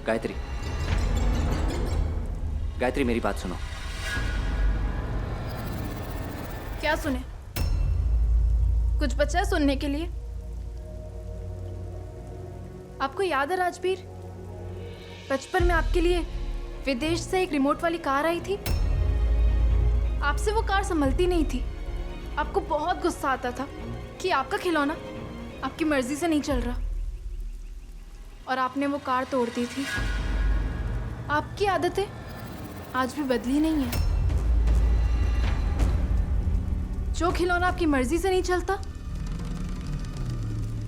गायत्री, गायत्री मेरी बात सुनो। क्या सुने? कुछ बचा है सुनने के लिए? आपको याद है राजवीर, बचपन में आपके लिए विदेश से एक रिमोट वाली कार आई थी। आपसे वो कार संभलती नहीं थी। आपको बहुत गुस्सा आता था कि आपका खिलौना आपकी मर्जी से नहीं चल रहा और आपने वो कार तोड़ दी थी। आपकी आदतें आज भी बदली नहीं है। जो खिलौना आपकी मर्जी से नहीं चलता,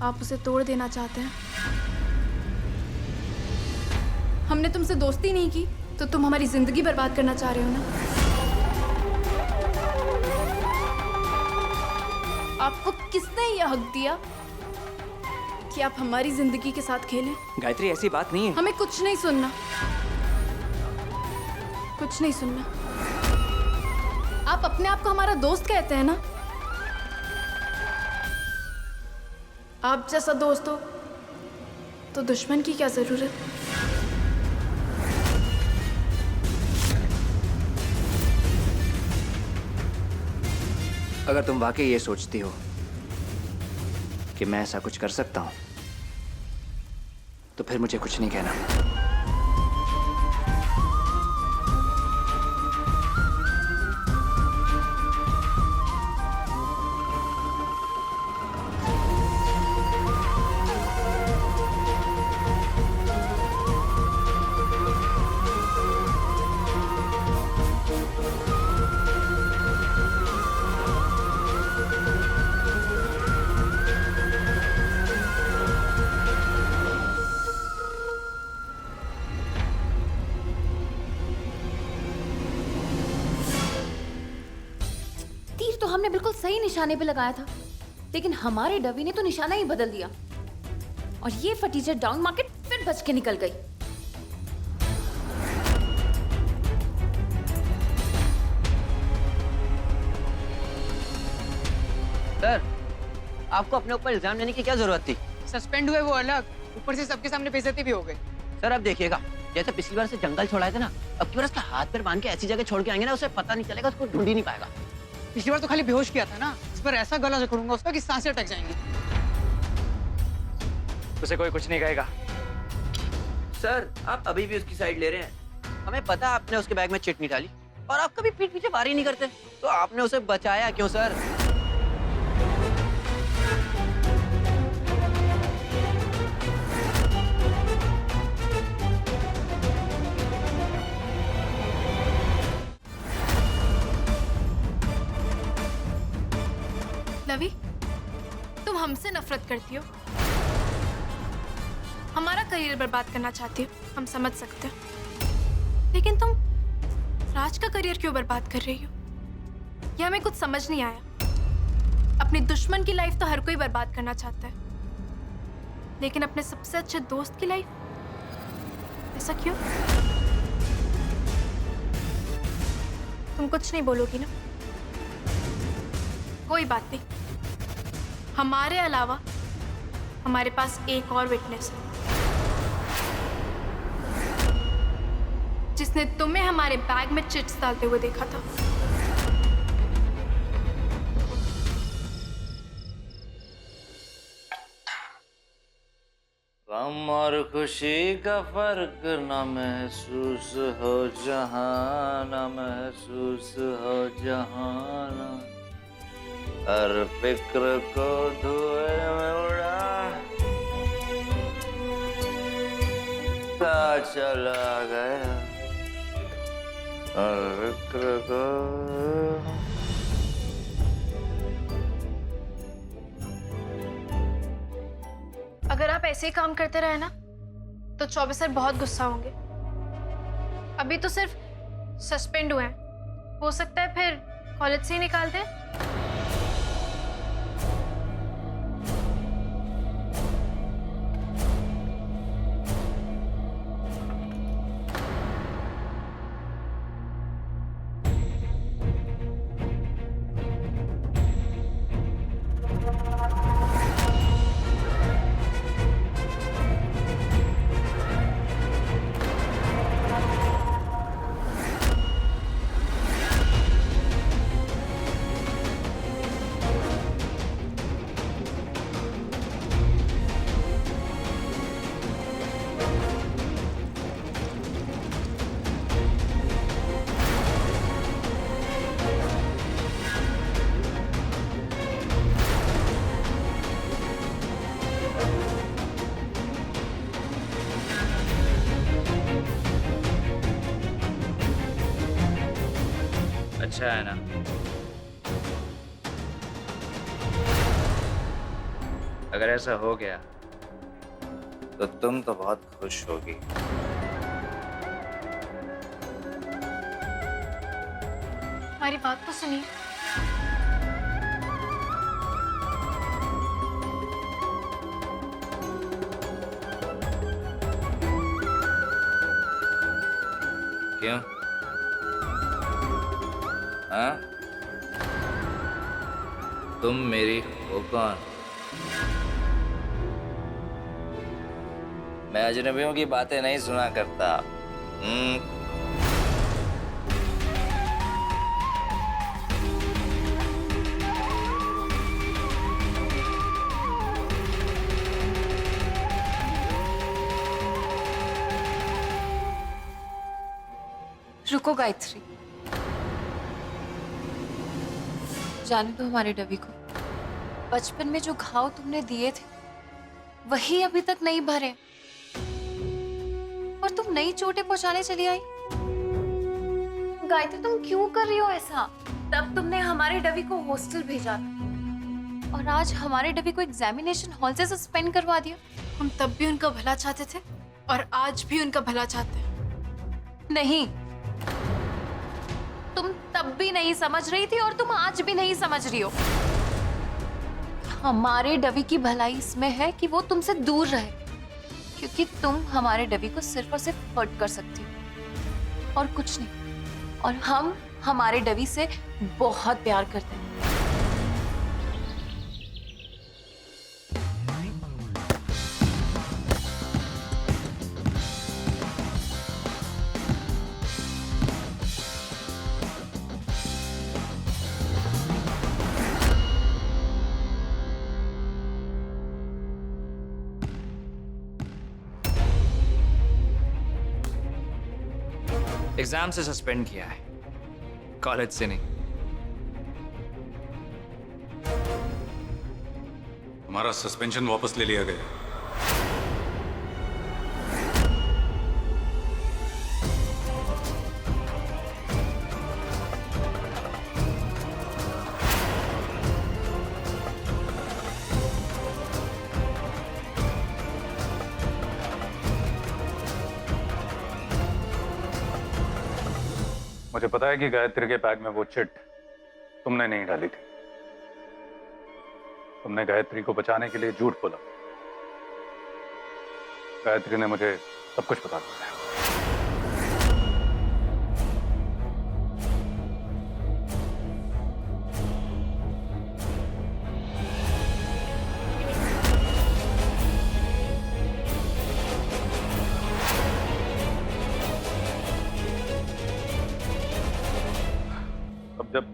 आप उसे तोड़ देना चाहते हैं। हमने तुमसे दोस्ती नहीं की तो तुम हमारी जिंदगी बर्बाद करना चाह रहे हो ना? आपको किसने यह हक दिया कि आप हमारी जिंदगी के साथ खेलें? गायत्री ऐसी बात नहीं है। हमें कुछ नहीं सुनना, कुछ नहीं सुनना। आप अपने आप को हमारा दोस्त कहते हैं ना? आप जैसा दोस्त हो तो दुश्मन की क्या जरूरत? अगर तुम वाकई ये सोचती हो कि मैं ऐसा कुछ कर सकता हूं, तो फिर मुझे कुछ नहीं कहना। तीर तो हमने बिल्कुल सही निशाने पे लगाया था, लेकिन हमारे डबी ने तो निशाना ही बदल दिया और ये फटीचर डाउन मार्केट फिर बच के निकल गई। सर, आपको अपने ऊपर इल्जाम लेने की क्या जरूरत थी? सस्पेंड हुए वो अलग, ऊपर से सबके सामने बेइज्जती भी हो गई। सर अब देखिएगा, जैसे पिछली बार से जंगल छोड़ाए थे ना, अब की बार उसका हाथ पैर बांध के ऐसी जगह छोड़ के आएंगे ना, उसे पता नहीं चलेगा, उसको ढूंढ ही नहीं पाएगा। पिछली बार तो खाली बेहोश किया था ना, इस बार ऐसा गला जकड़ूंगा उसका कि सांसें अटक जाएंगी। उसे कोई कुछ नहीं कहेगा। सर आप अभी भी उसकी साइड ले रहे हैं। हमें पता आपने उसके बैग में चिट नहीं डाली और आप कभी पीठ पीछे वार ही नहीं करते, तो आपने उसे बचाया क्यों सर? लवी, तुम हमसे नफरत करती हो, हमारा करियर बर्बाद करना चाहती हो, हम समझ सकते हो, लेकिन तुम राज का करियर क्यों बर्बाद कर रही हो? यह हमें कुछ समझ नहीं आया। अपने दुश्मन की लाइफ तो हर कोई बर्बाद करना चाहता है, लेकिन अपने सबसे अच्छे दोस्त की लाइफ ऐसा क्यों? तुम कुछ नहीं बोलोगी ना? कोई बात नहीं, हमारे अलावा हमारे पास एक और विटनेस है जिसने तुम्हें हमारे बैग में चिट्स डालते हुए देखा था। गम और खुशी का फर्क न महसूस हो जहां, न महसूस हो जहां, हर फिक्र को धुएं में उड़ा चला गया, हर फिक्र को। अगर आप ऐसे ही काम करते रहे ना, तो 24 सर बहुत गुस्सा होंगे। अभी तो सिर्फ सस्पेंड हुए हैं, हो सकता है फिर कॉलेज से ही निकाल दें। अच्छा है ना? अगर ऐसा हो गया तो तुम तो बहुत खुश होगी। हमारी बात तो सुनिए। क्यों? हाँ? तुम मेरी हो कौन? मैं अजनबियों की बातें नहीं सुना करता। रुको गायत्री, जाने दो हमारे डबी को। बचपन में जो घाव तुमने दिए थे वही अभी तक नहीं भरे और तुम नई चोटें पहुंचाने चली आई। गायत्री तुम क्यों कर रही हो ऐसा? तब तुमने हमारे डबी को हॉस्टल भेजा था और आज हमारे डबी को एग्जामिनेशन हॉल से सस्पेंड करवा दिया। हम तब भी उनका भला चाहते थे और आज भी उनका भला चाहते हैं। नहीं, तुम तब भी नहीं समझ रही थी और तुम आज भी नहीं समझ रही हो। हमारे डबी की भलाई इसमें है कि वो तुमसे दूर रहे, क्योंकि तुम हमारे डबी को सिर्फ और सिर्फ हर्ट कर सकती हो और कुछ नहीं। और हम हमारे डबी से बहुत प्यार करते हैं। एग्जाम से सस्पेंड किया है, कॉलेज से नहीं। हमारा सस्पेंशन वापस ले लिया गया। मुझे पता है कि गायत्री के बैग में वो चिट तुमने नहीं डाली थी। तुमने गायत्री को बचाने के लिए झूठ बोला। गायत्री ने मुझे सब कुछ बता दिया। अब जब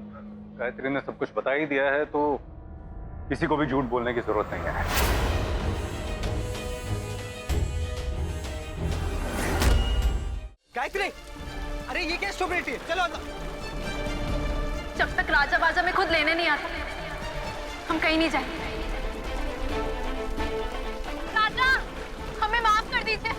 गायत्री ने सब कुछ बता ही दिया है तो किसी को भी झूठ बोलने की जरूरत नहीं है। गायत्री, अरे ये क्या स्टूपिडिटी है? चलो अंदर। जब तक राजा बाजा में खुद लेने नहीं आता हम कहीं नहीं जाएंगे। राजा, हमें माफ कर दीजिए।